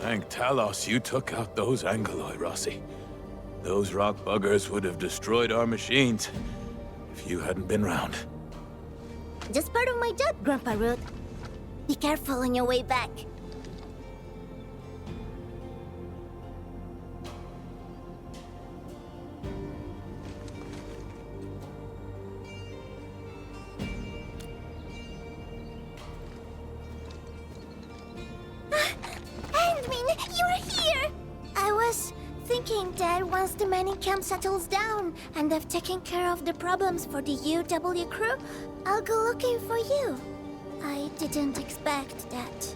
Thank Talos you took out those Angoloi, Rossi. Those rock buggers would have destroyed our machines if you hadn't been round. Just part of my job, Grandpa Root. Be careful on your way back. Dad, once the mining camp settles down and I've taken care of the problems for the UW crew, I'll go looking for you. I didn't expect that.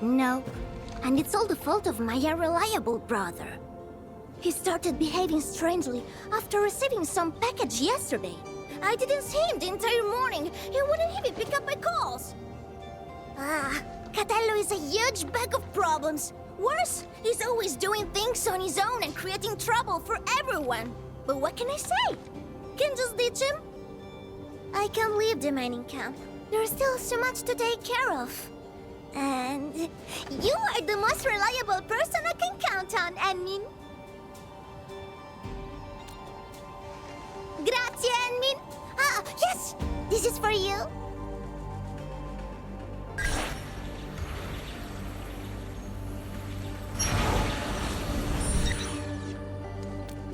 No, and it's all the fault of my unreliable brother. He started behaving strangely after receiving some package yesterday. I didn't see him the entire morning. He wouldn't even pick up my calls. Catello is a huge bag of problems. Worse, he's always doing things on his own and creating trouble for everyone. But what can I say? Can just ditch him? I can't leave the mining camp. There's still so much to take care of. And you are the most reliable person I can count on, Enmin. Grazie, Enmin. Yes! This is for you.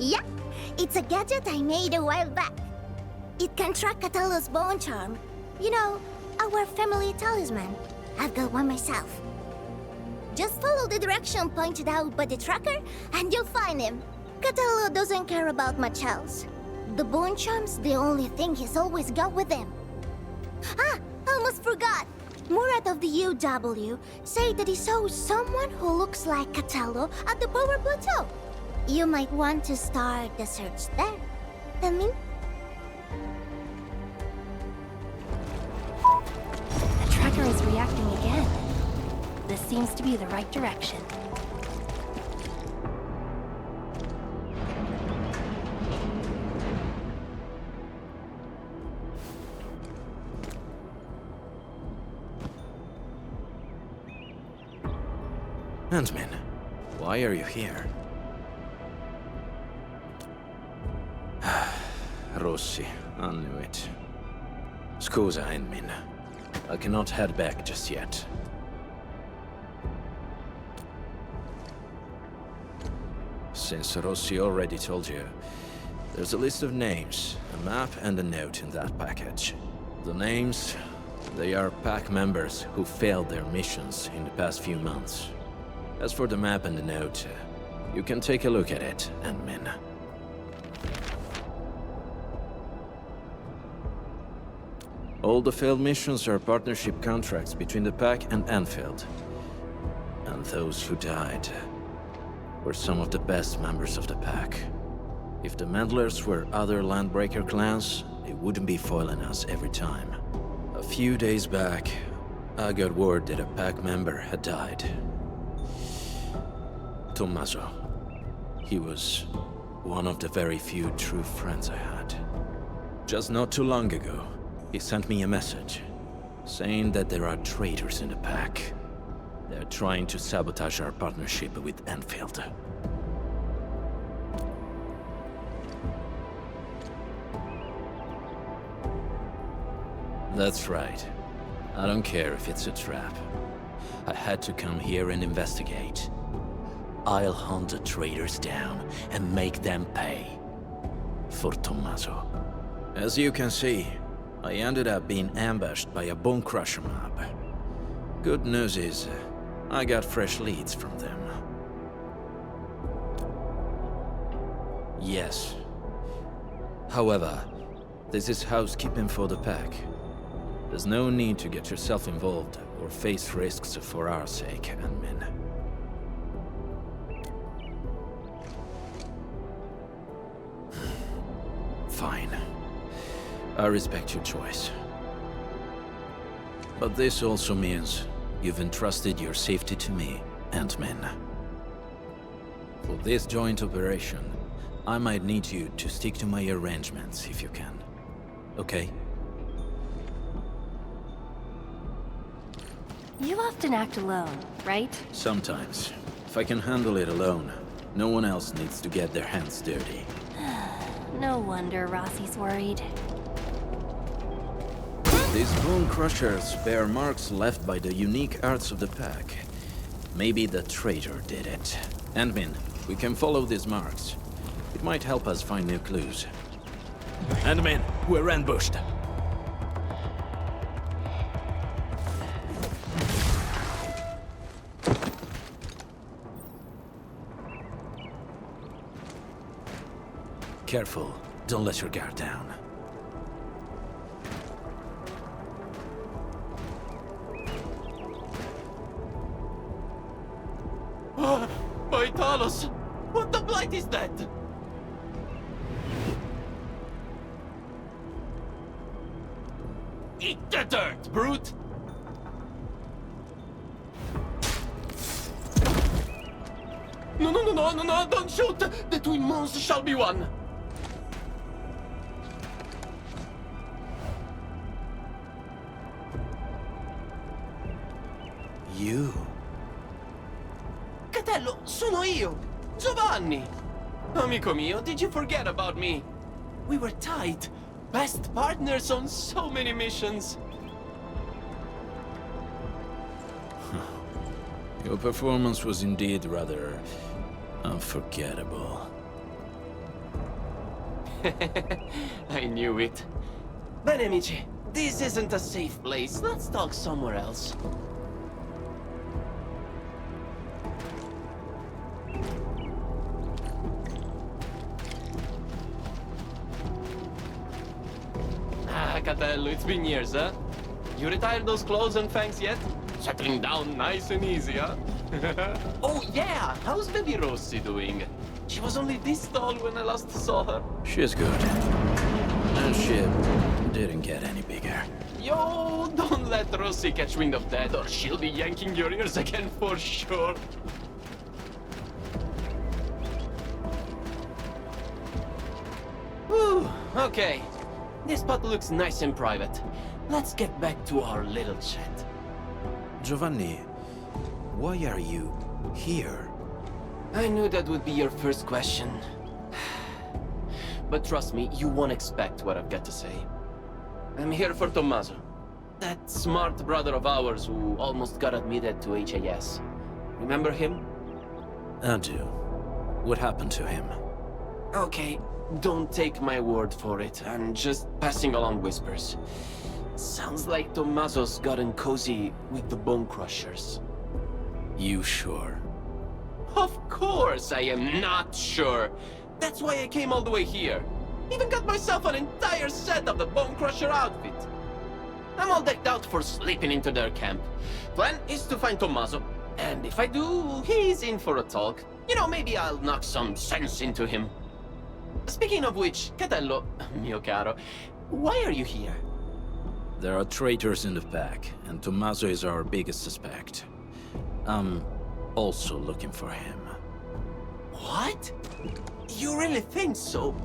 Yeah, it's a gadget I made a while back. It can track Catello's bone charm. You know, our family talisman. I've got one myself. Just follow the direction pointed out by the tracker, and you'll find him. Catello doesn't care about much else. The bone charm's the only thing he's always got with him. Almost forgot. Murat of the UW said that he saw someone who looks like Catello at the power plateau. You might want to start the search there. I mean... The tracker is reacting again. This seems to be the right direction. Ant-Man, why are you here? Rossi, I knew it. Scusa, Ant-Man. I cannot head back just yet. Since Rossi already told you, there's a list of names, a map and a note in that package. The names, they are pack members who failed their missions in the past few months. As for the map and the note, you can take a look at it, Ant-Man. All the failed missions are partnership contracts between the Pack and Anfield. And those who died were some of the best members of the Pack. If the Meddlers were other Landbreaker clans, they wouldn't be foiling us every time. A few days back, I got word that a Pack member had died. Tommaso. He was one of the very few true friends I had. Just not too long ago, he sent me a message, saying that there are traitors in the Pack. They're trying to sabotage our partnership with Enfield. That's right. I don't care if it's a trap. I had to come here and investigate. I'll hunt the traitors down and make them pay. For Tommaso. As you can see, I ended up being ambushed by a Bone Crusher mob. Good news is, I got fresh leads from them. Yes. However, this is housekeeping for the Pack. There's no need to get yourself involved or face risks for our sake, Ant-Man. Fine. I respect your choice. But this also means you've entrusted your safety to me, Ant-Man. For this joint operation, I might need you to stick to my arrangements if you can. Okay? You often act alone, right? Sometimes. If I can handle it alone, no one else needs to get their hands dirty. No wonder Rossi's worried. These bone crushers bear marks left by the unique arts of the pack. Maybe the traitor did it. Andmin, we can follow these marks. It might help us find new clues. Andmin, we're ambushed. Careful, don't let your guard down. My Talos! What the blight is that? Eat the dirt, brute! No, don't shoot! The twin monsters shall be one! You? Catello, sono io! Giovanni! Amico mio, did you forget about me? We were tight. Best partners on so many missions. Your performance was indeed rather unforgettable. I knew it. Bene, amici. This isn't a safe place. Let's talk somewhere else. Catello, it's been years, huh? You retired those clothes and fangs yet? Settling down nice and easy, huh? Oh yeah, how's baby Rossi doing? She was only this tall when I last saw her. She's good. And she didn't get any bigger. Yo, don't let Rossi catch wind of that or she'll be yanking your ears again for sure. Whew, okay. This spot looks nice and private. Let's get back to our little chat. Giovanni, why are you here? I knew that would be your first question. But trust me, you won't expect what I've got to say. I'm here for Tommaso. That smart brother of ours who almost got admitted to HAS. Remember him? I do. What happened to him? Okay, don't take my word for it. I'm just passing along whispers. Sounds like Tommaso's gotten cozy with the Bone Crushers. You sure? Of course I am not sure. That's why I came all the way here. Even got myself an entire set of the Bone Crusher outfit. I'm all decked out for slipping into their camp. Plan is to find Tommaso, and if I do, he's in for a talk. You know, maybe I'll knock some sense into him. Speaking of which, Catello, mio caro, why are you here? There are traitors in the pack, and Tommaso is our biggest suspect. I'm also looking for him. What? You really think so?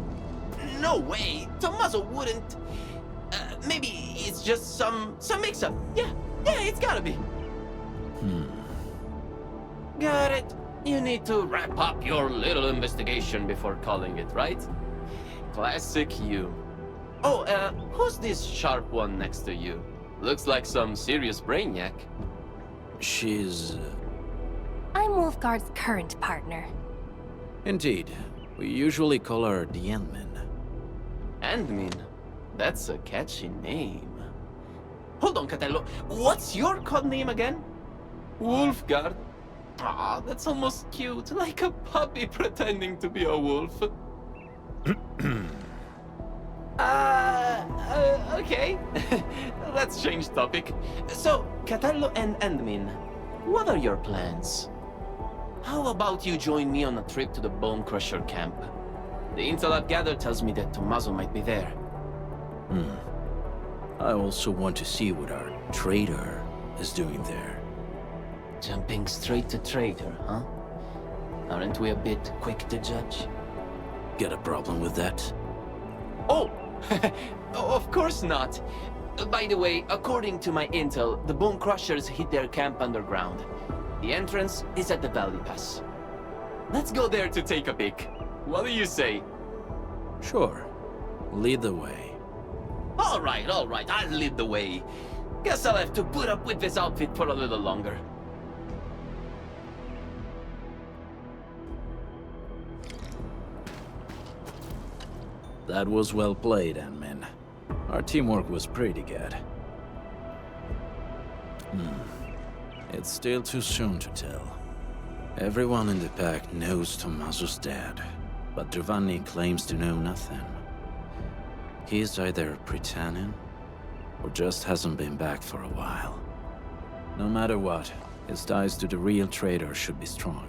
No way. Tommaso wouldn't. Maybe it's just some mix-up. Yeah, it's gotta be. Got it. You need to wrap up your little investigation before calling it, right? Classic you. Oh, who's this sharp one next to you? Looks like some serious brainiac. She's... I'm Wulfgard's current partner. Indeed. We usually call her the Endman. Andmin? That's a catchy name. Hold on, Catello. What's your code name again? Wulfgard? Ah, that's almost cute, like a puppy pretending to be a wolf. Okay. Let's change topic. So, Catello and Andmin, what are your plans? How about you join me on a trip to the Bone Crusher camp? The intel I've gathered tells me that Tommaso might be there. I also want to see what our traitor is doing there. Jumping straight to traitor, huh? Aren't we a bit quick to judge? Got a problem with that? Oh! Of course not. By the way, according to my intel, the Bone Crushers hid their camp underground. The entrance is at the Valley Pass. Let's go there to take a peek. What do you say? Sure. Lead the way. All right, I'll lead the way. Guess I'll have to put up with this outfit for a little longer. That was well played, Anmin. Our teamwork was pretty good. It's still too soon to tell. Everyone in the pack knows Tommaso's dead, but Giovanni claims to know nothing. He's either pretending, or just hasn't been back for a while. No matter what, his ties to the real traitor should be strong.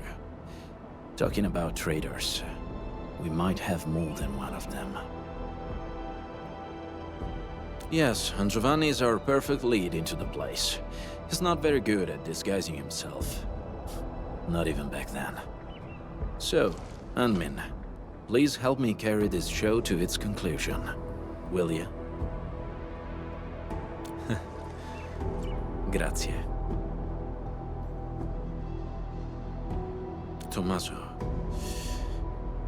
Talking about traitors, we might have more than one of them. Yes, and Giovanni is our perfect lead into the place. He's not very good at disguising himself. Not even back then. So, Anmin, please help me carry this show to its conclusion. Will you? Grazie. Tommaso,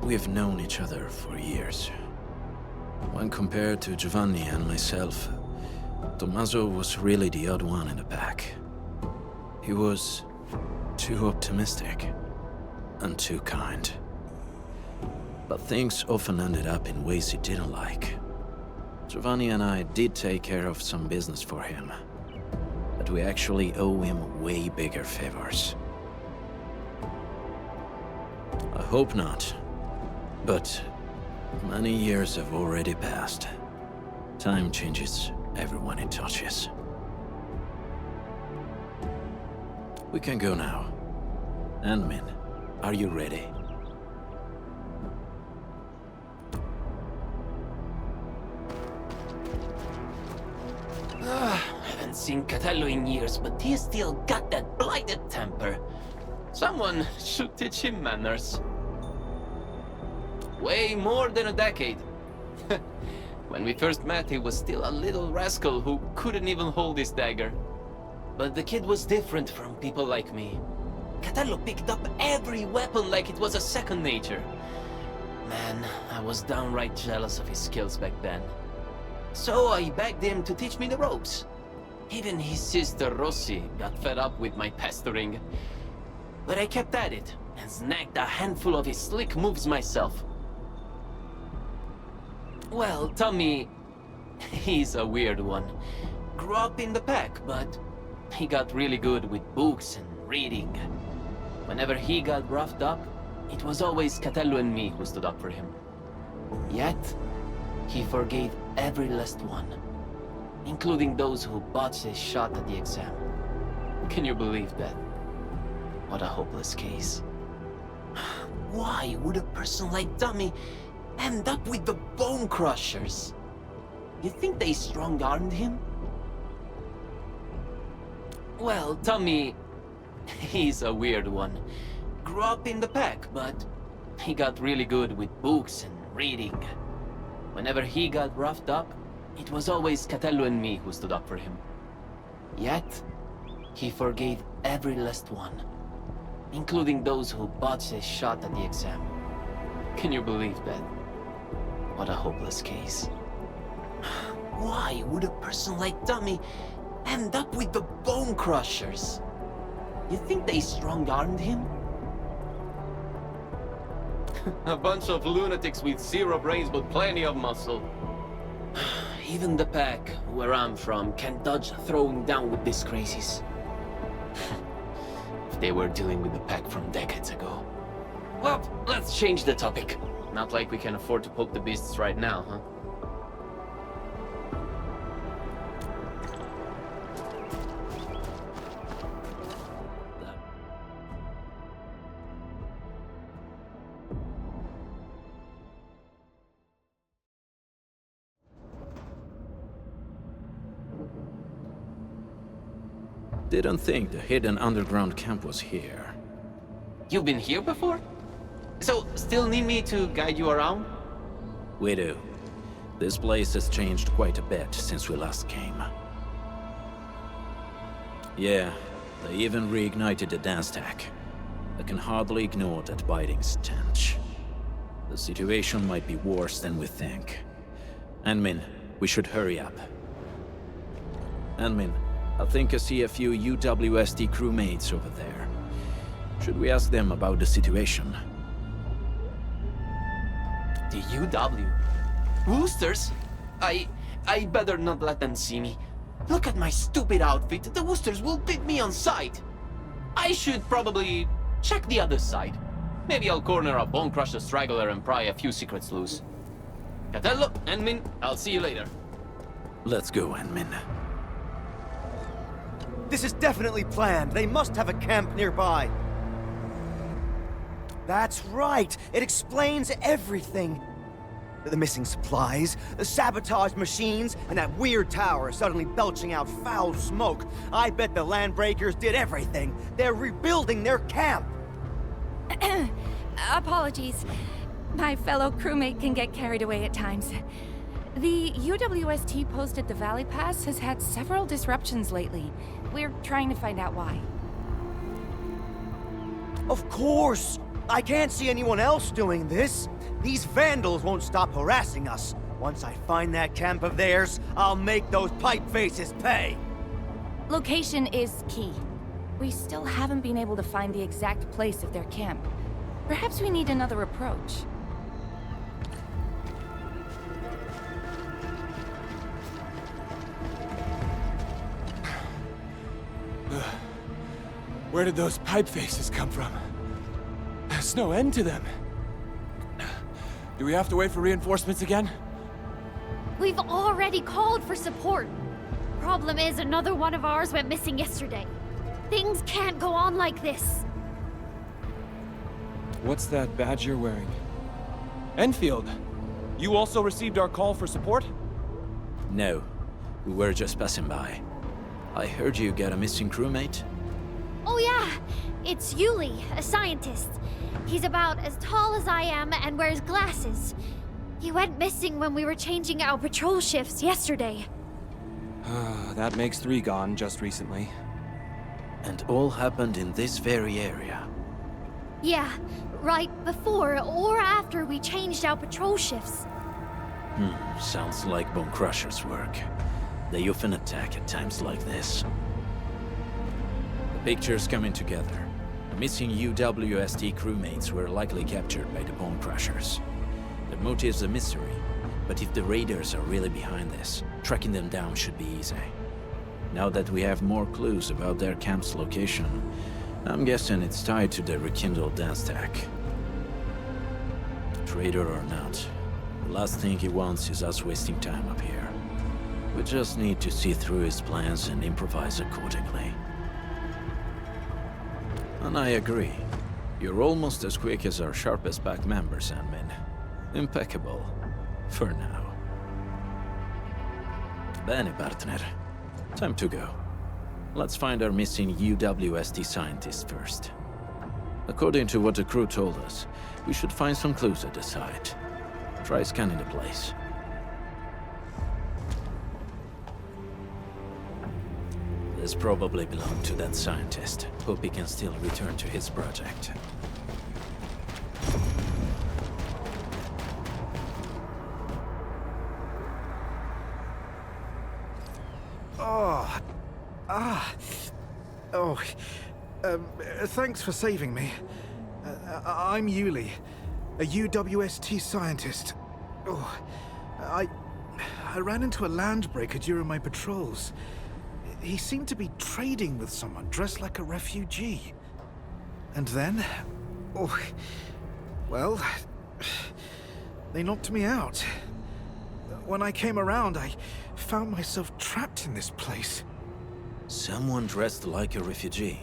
we've known each other for years. When compared to Giovanni and myself, Tommaso was really the odd one in the pack. He was too optimistic and too kind. But things often ended up in ways he didn't like. Giovanni and I did take care of some business for him, but we actually owe him way bigger favors. I hope not, but many years have already passed. Time changes everyone it touches. We can go now. Anmin, are you ready? Haven't seen Catello in years, but he's still got that blighted temper. Someone should teach him manners. Way more than a decade. When we first met, he was still a little rascal who couldn't even hold his dagger. But the kid was different from people like me. Catello picked up every weapon like it was a second nature. Man, I was downright jealous of his skills back then. So I begged him to teach me the ropes. Even his sister Rossi got fed up with my pestering. But I kept at it, and snagged a handful of his slick moves myself. Well, Tommy, he's a weird one. Grew up in the pack, but he got really good with books and reading. Whenever he got roughed up, it was always Catello and me who stood up for him. Yet, he forgave every last one, including those who botched his shot at the exam. Can you believe that? What a hopeless case. Why would a person like Tommy end up with the Bone Crushers? You think they strong-armed him? Well, Tommy, he's a weird one. Grew up in the pack, but he got really good with books and reading. Whenever he got roughed up, it was always Catello and me who stood up for him. Yet, he forgave every last one, including those who botched his shot at the exam. Can you believe that? What a hopeless case. Why would a person like Tommy end up with the Bone Crushers? You think they strong-armed him? A bunch of lunatics with zero brains but plenty of muscle. Even the pack, where I'm from, can't dodge throwing down with these crazies. If they were dealing with the pack from decades ago. Well, let's change the topic. Not like we can afford to poke the beasts right now, huh? Didn't think the hidden underground camp was here. You've been here before? So, still need me to guide you around? We do. This place has changed quite a bit since we last came. Yeah, they even reignited the dance tech. I can hardly ignore that biting stench. The situation might be worse than we think. Anmin, we should hurry up. Anmin, I think I see a few UWST crewmates over there. Should we ask them about the situation? The UW? Woosters? I better not let them see me. Look at my stupid outfit. The Woosters will beat me on sight. I should probably check the other side. Maybe I'll corner a Bone Crusher straggler and pry a few secrets loose. Catello, Anmin, I'll see you later. Let's go, Anmin. This is definitely planned. They must have a camp nearby. That's right. It explains everything. The missing supplies, the sabotaged machines, and that weird tower suddenly belching out foul smoke. I bet the Landbreakers did everything. They're rebuilding their camp. Apologies. My fellow crewmate can get carried away at times. The UWST post at the Valley Pass has had several disruptions lately. We're trying to find out why. Of course! I can't see anyone else doing this. These vandals won't stop harassing us. Once I find that camp of theirs, I'll make those pipe faces pay. Location is key. We still haven't been able to find the exact place of their camp. Perhaps we need another approach. Where did those pipe faces come from? There's no end to them. Do we have to wait for reinforcements again? We've already called for support. Problem is, another one of ours went missing yesterday. Things can't go on like this. What's that badge you're wearing? Enfield, you also received our call for support? No, we were just passing by. I heard you got a missing crewmate? Oh yeah, it's Yuli, a scientist. He's about as tall as I am and wears glasses. He went missing when we were changing our patrol shifts yesterday. That makes 3 gone just recently. And all happened in this very area. Yeah, right before or after we changed our patrol shifts. Sounds like Bone Crusher's work. They often attack at times like this. The picture's coming together. The missing UWST crewmates were likely captured by the Bone Crushers. Their motive's a mystery, but if the raiders are really behind this, tracking them down should be easy. Now that we have more clues about their camp's location, I'm guessing it's tied to the rekindled dance tech. Traitor or not, the last thing he wants is us wasting time up here. We just need to see through his plans and improvise accordingly. And I agree. You're almost as quick as our sharpest pack members, Anmin. Impeccable. For now. Bene, partner. Time to go. Let's find our missing UWST scientist first. According to what the crew told us, we should find some clues at the site. Try scanning the place. This probably belonged to that scientist. Hope he can still return to his project. Thanks for saving me. I'm Yuli, a UWST scientist. I ran into a landbreaker during my patrols. He seemed to be trading with someone dressed like a refugee. And then... well... they knocked me out. When I came around, I found myself trapped in this place. Someone dressed like a refugee?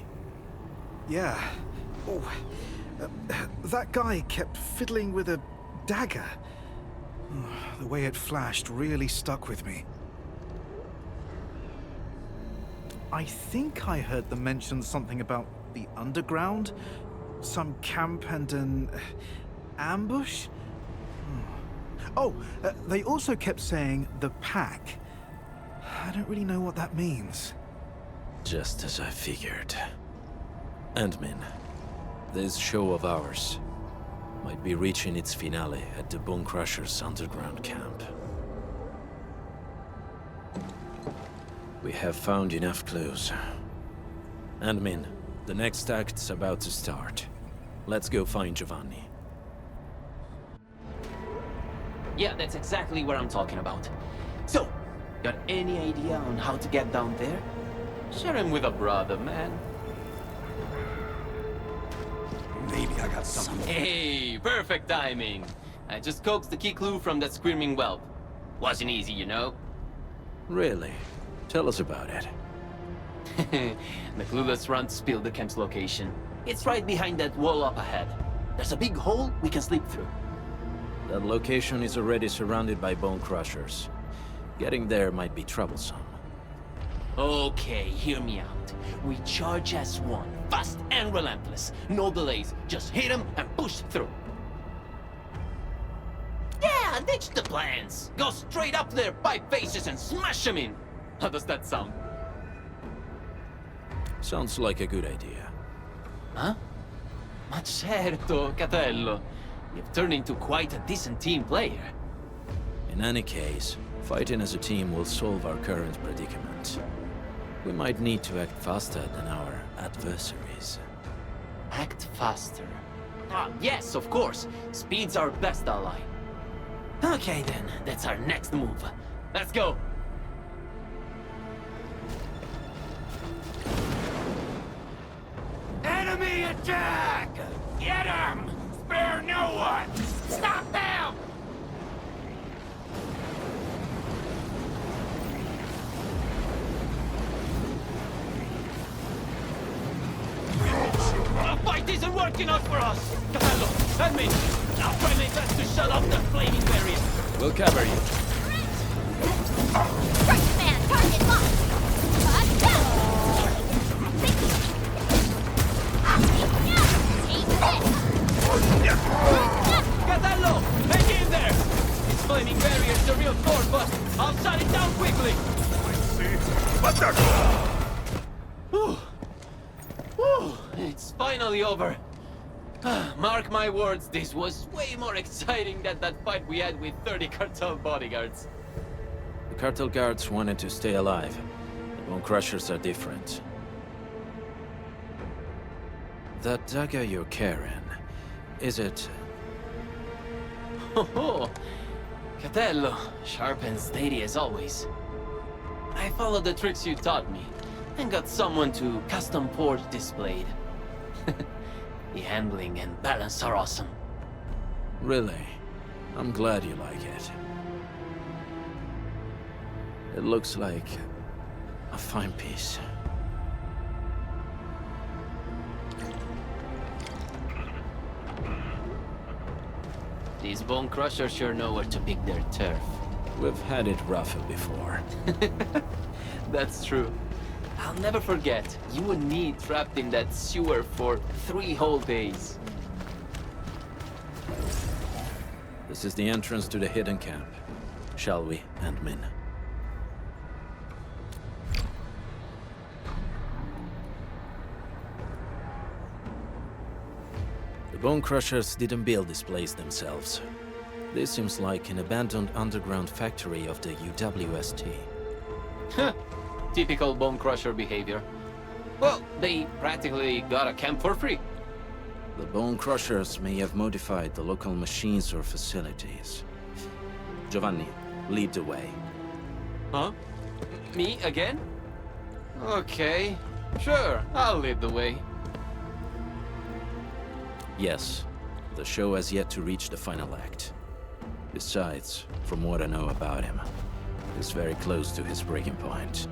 Yeah. That guy kept fiddling with a dagger. The way it flashed really stuck with me. I think I heard them mention something about the underground, some camp and an ambush. Oh, they also kept saying the pack. I don't really know what that means. Just as I figured. Antmin, this show of ours might be reaching its finale at the Bone Crusher's underground camp. We have found enough clues. Antmin, the next act's about to start. Let's go find Giovanni. Yeah, that's exactly what I'm talking about. So, got any idea on how to get down there? Share him with a brother, man. Maybe I got something. Hey, perfect timing. I just coaxed the key clue from that screaming whelp. Wasn't easy, you know? Really? Tell us about it. The clueless runt spilled the camp's location. It's right behind that wall up ahead. There's a big hole we can slip through. That location is already surrounded by bone crushers. Getting there might be troublesome. Okay, hear me out. We charge as one, fast and relentless. No delays, just hit him and push through. Yeah, ditch the plans. Go straight up their pipe faces and smash them in. How does that sound? Sounds like a good idea. Huh? Ma certo, Catello. You've turned into quite a decent team player. In any case, fighting as a team will solve our current predicament. We might need to act faster than our adversaries. Act faster. Ah, yes, of course. Speed's our best ally. Okay then, that's our next move. Let's go! Enemy attack! Get him! Spare no one! Stop them! The fight isn't working out for us! Capello, and me! I'll try my best to shut off the flaming barrier! We'll cover you. First man, target locked! Catello, hang in there! This flaming barrier's the real core, but I'll shut it down quickly! Whew. Whew. It's finally over. Mark my words, this was way more exciting than that fight we had with 30 cartel bodyguards. The cartel guards wanted to stay alive. The bone crushers are different. That dagger you're carrying, is it... Oh, Catello, sharp and steady as always. I followed the tricks you taught me, and got someone to custom port displayed. The handling and balance are awesome. Really? I'm glad you like it. It looks like a fine piece. These bone crushers sure know where to pick their turf. We've had it rougher before. That's true. I'll never forget, you and me trapped in that sewer for 3 whole days. This is the entrance to the hidden camp. Shall we, Antmin? The Bone Crushers didn't build this place themselves. This seems like an abandoned underground factory of the UWST. Typical bone crusher behavior. Well, they practically got a camp for free. The Bone Crushers may have modified the local machines or facilities. Giovanni, lead the way. Huh? Me again? Okay, sure, I'll lead the way. Yes, the show has yet to reach the final act. Besides, from what I know about him, he's very close to his breaking point.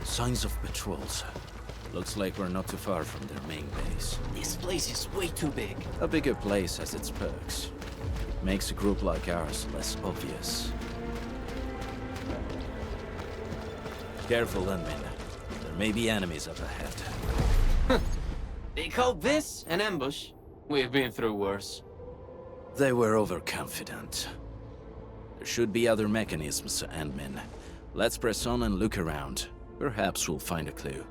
Signs of patrols. Looks like we're not too far from their main base. This place is way too big. A bigger place has its perks. It makes a group like ours less obvious. Careful, Enmin. There may be enemies up ahead. They call this an ambush? We've been through worse. They were overconfident. There should be other mechanisms, Enmin. Let's press on and look around. Perhaps we'll find a clue.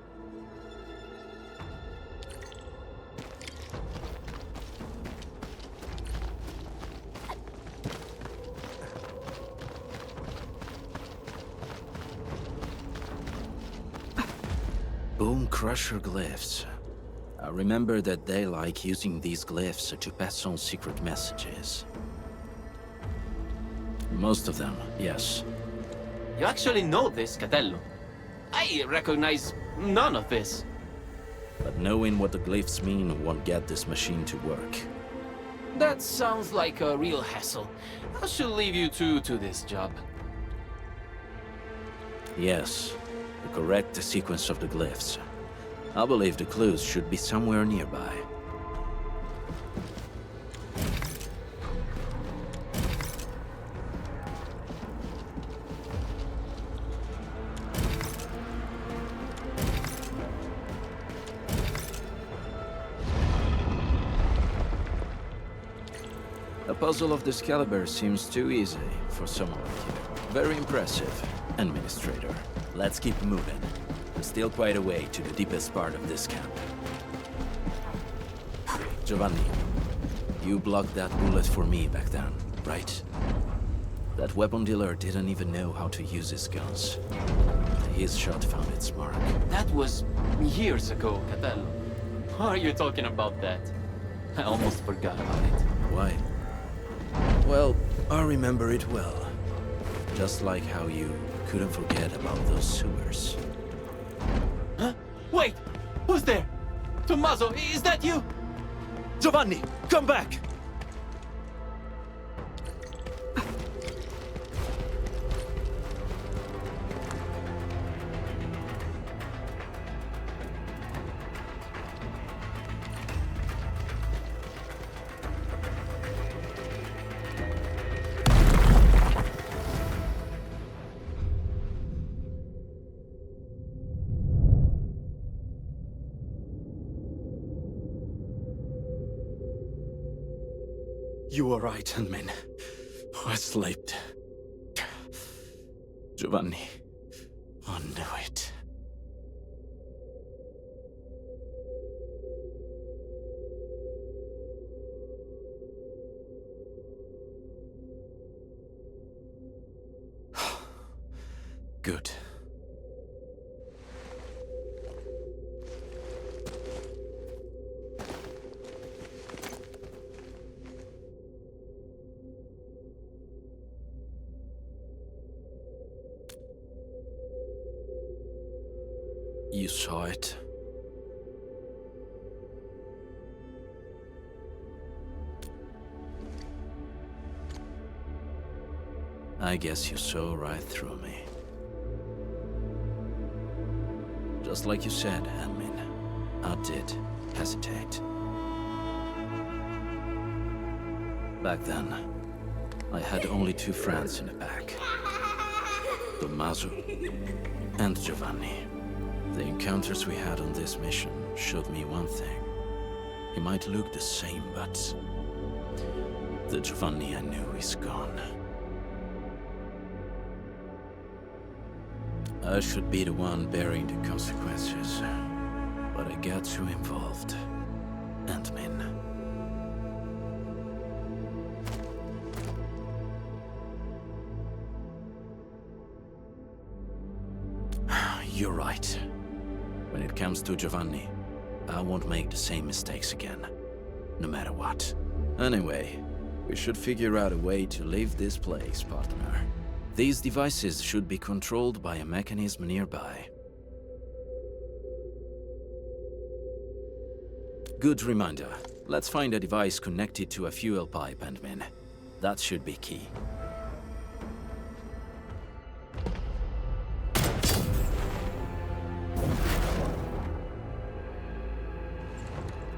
Bone Crusher glyphs. I remember that they like using these glyphs to pass on secret messages. Most of them, yes. You actually know this, Catello. I recognize none of this. But knowing what the glyphs mean won't get this machine to work. That sounds like a real hassle. I should leave you two to this job. Yes, the correct sequence of the glyphs. I believe the clues should be somewhere nearby. The puzzle of this caliber seems too easy for someone like you. Very impressive, Administrator. Let's keep moving. There's still quite a way to the deepest part of this camp. Giovanni, you blocked that bullet for me back then, right? That weapon dealer didn't even know how to use his guns. His shot found its mark. That was years ago, Catello. Why are you talking about that? I almost forgot about it. Why? Well, I remember it well. Just like how you couldn't forget about those sewers. Huh? Wait! Who's there? Tommaso, is that you? Giovanni, come back! You were right, Enmin. I slept. Giovanni, I knew it. Good. You saw it? I guess you saw right through me. Just like you said, Enmin, I did hesitate. Back then, I had only two friends in the pack. Tommaso and Giovanni. The encounters we had on this mission showed me one thing. He might look the same, but the Giovanni I knew is gone. I should be the one bearing the consequences, but I got too involved. Enmin. You're right. When it comes to Giovanni, I won't make the same mistakes again, no matter what. Anyway, we should figure out a way to leave this place, partner. These devices should be controlled by a mechanism nearby. Good reminder. Let's find a device connected to a fuel pipe, Enmin. That should be key.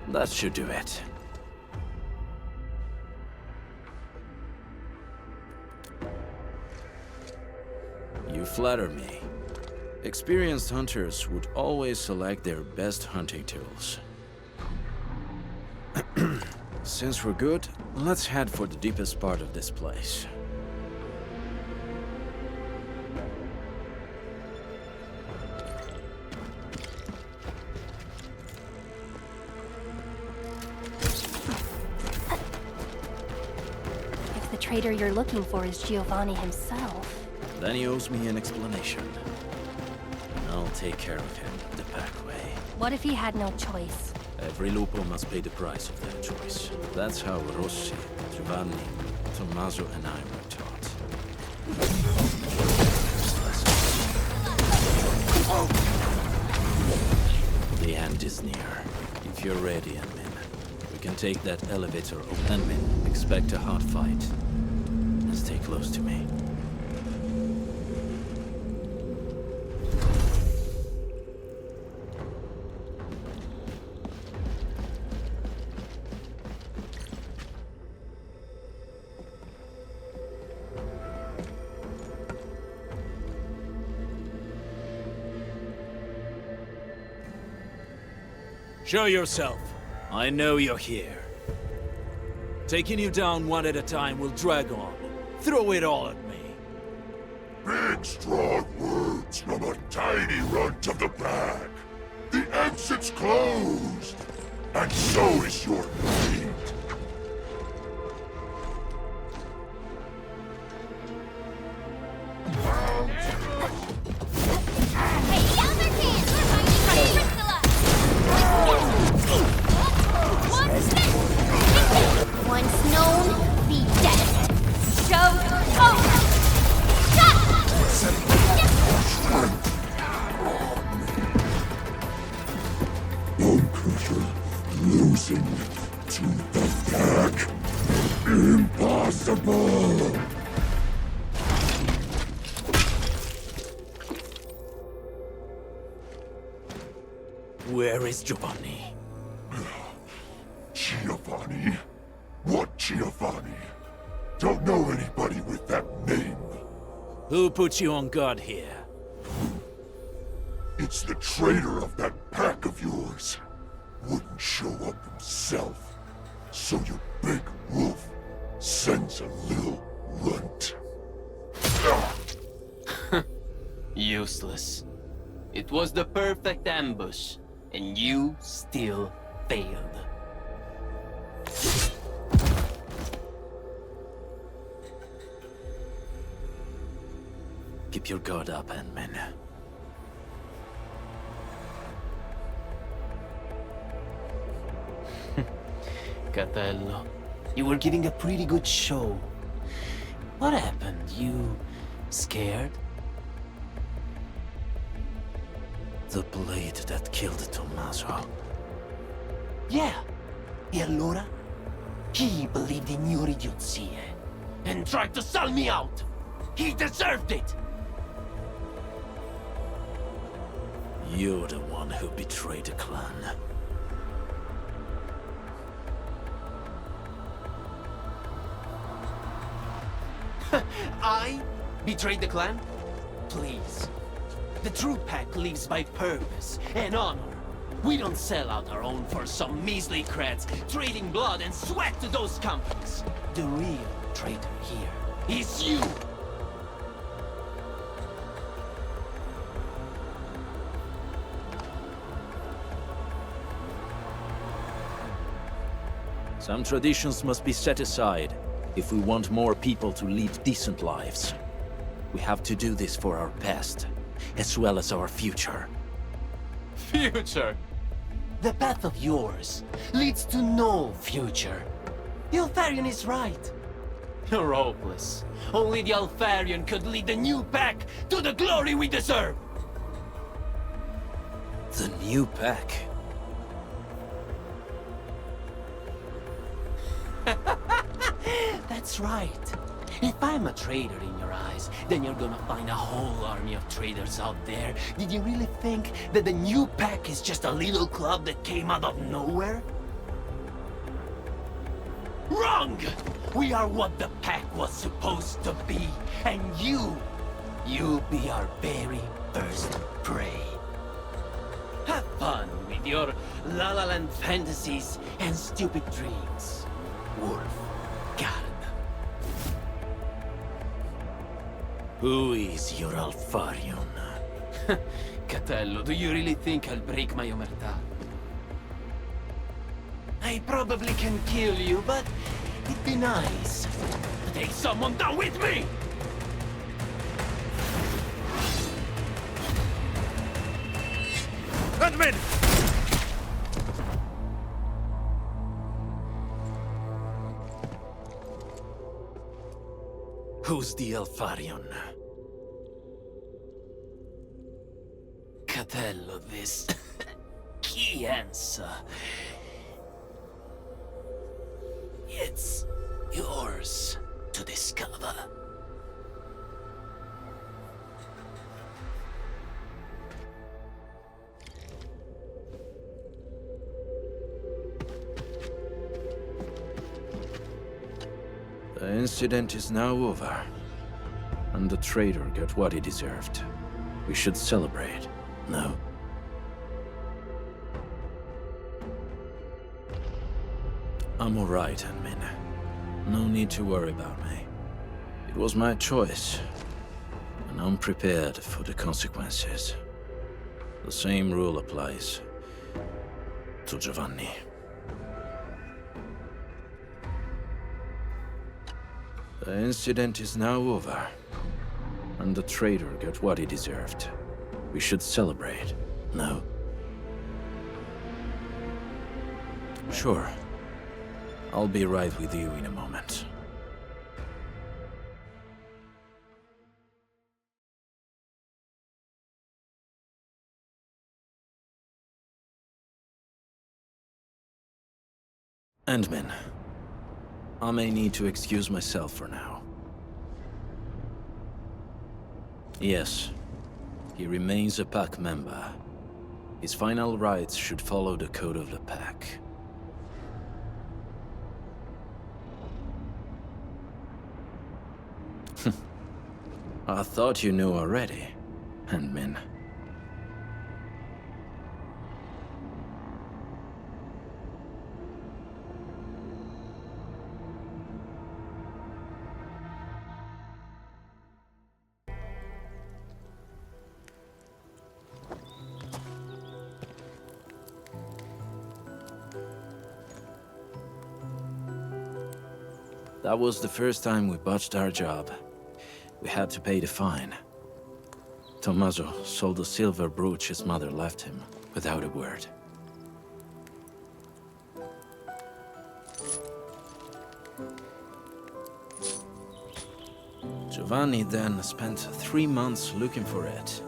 That should do it. You flatter me. Experienced hunters would always select their best hunting tools. Since we're good, let's head for the deepest part of this place. If the traitor you're looking for is Giovanni himself... Then he owes me an explanation. I'll take care of him the back way. What if he had no choice? Every lupo must pay the price of their choice. That's how Rossi, Giovanni, Tommaso and I were taught. The end is near. If you're ready, Enmin, we can take that elevator over. Enmin, expect a hot fight. And stay close to me. Show yourself. I know you're here. Taking you down one at a time will drag on. Throw it all at me. Big, strong words from a tiny runt of the pack. The exit's closed, and so is your fate. Once known, be dead. Show over. Bone Crusher losing to the pack. Impossible! Where is Giovanni? Giovanni? What Giovanni? Don't know anybody with that name. Who put you on guard here? It's the traitor of that pack of yours. Wouldn't show up himself. So your big wolf sends a little runt. Useless. It was the perfect ambush, and you still failed. Keep your guard up, Enmin. Catello, you were giving a pretty good show. What happened? You scared? The blade that killed Tommaso. Yeah. E allora? He believed in your idiocy and tried to sell me out. He deserved it. You're the one who betrayed the clan. I betrayed the clan? Please. The true pack lives by purpose and honor. We don't sell out our own for some measly creds, trading blood and sweat to those companies. The real traitor here is you! Some traditions must be set aside if we want more people to lead decent lives. We have to do this for our past, as well as our future. Future? The path of yours leads to no future. The Alfarian is right. You're hopeless. Only the Alfarian could lead the new pack to the glory we deserve! The new pack? That's right. If I'm a traitor in your eyes, then you're gonna find a whole army of traitors out there. Did you really think that the new pack is just a little club that came out of nowhere? Wrong! We are what the pack was supposed to be, and you'll be our very first your La La Land fantasies and stupid dreams. Wulfgard. Who is your Alfarion? Catello, do you really think I'll break my omertà? I probably can kill you, but it'd be nice to take someone down with me! Admin! Who's the Alfarion? Catello, this key answer. It's yours to discover. The incident is now over, and the traitor got what he deserved. We should celebrate, no? I'm alright, Admin. No need to worry about me. It was my choice, and I'm prepared for the consequences. The same rule applies to Giovanni. The incident is now over, and the traitor got what he deserved. We should celebrate, no? Sure. I'll be right with you in a moment. Endman, I may need to excuse myself for now. Yes, he remains a Pack member. His final rites should follow the code of the Pack. I thought you knew already, Endman. That was the first time we botched our job. We had to pay the fine. Tommaso sold the silver brooch his mother left him, without a word. Giovanni then spent 3 months looking for it.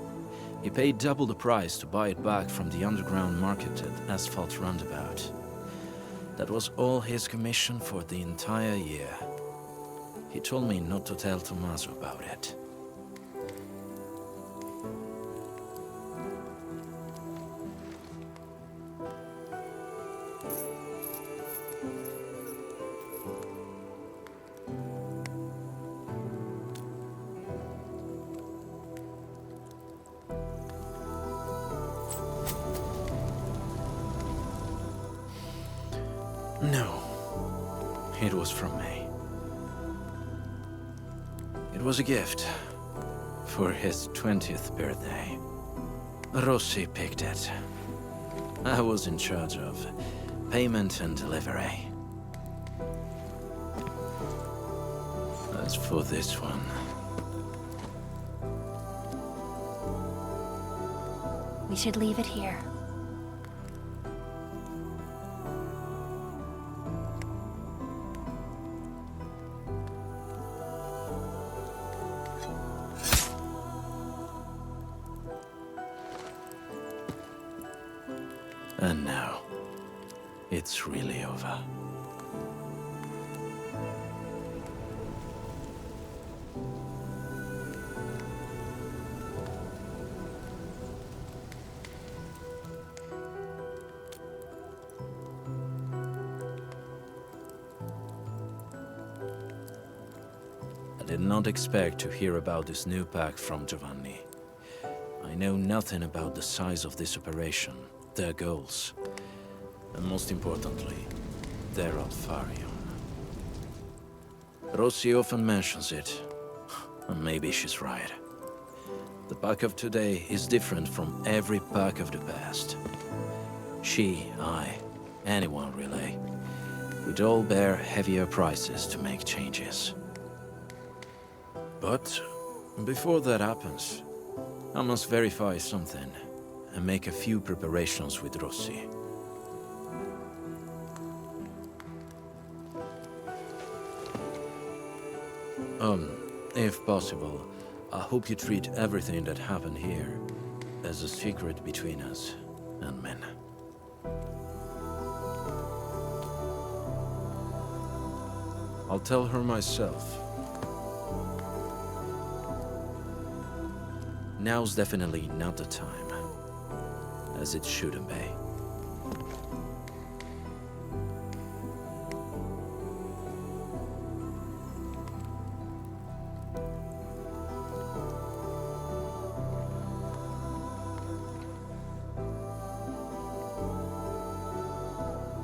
He paid double the price to buy it back from the underground marketed asphalt roundabout. That was all his commission for the entire year. He told me not to tell Tommaso about it. No, it was from me. It was a gift for his 20th birthday. Rossi picked it. I was in charge of payment and delivery. As for this one... We should leave it here. And now, it's really over. I did not expect to hear about this new pack from Giovanni. I know nothing about the size of this operation, their goals. And most importantly, their Alfarium. Rossi often mentions it, and maybe she's right. The pack of today is different from every pack of the past. She, I, anyone really, would all bear heavier prices to make changes. But before that happens, I must verify something and make a few preparations with Rossi. If possible, I hope you treat everything that happened here as a secret between us and men. I'll tell her myself. Now's definitely not the time, as it shouldn't be.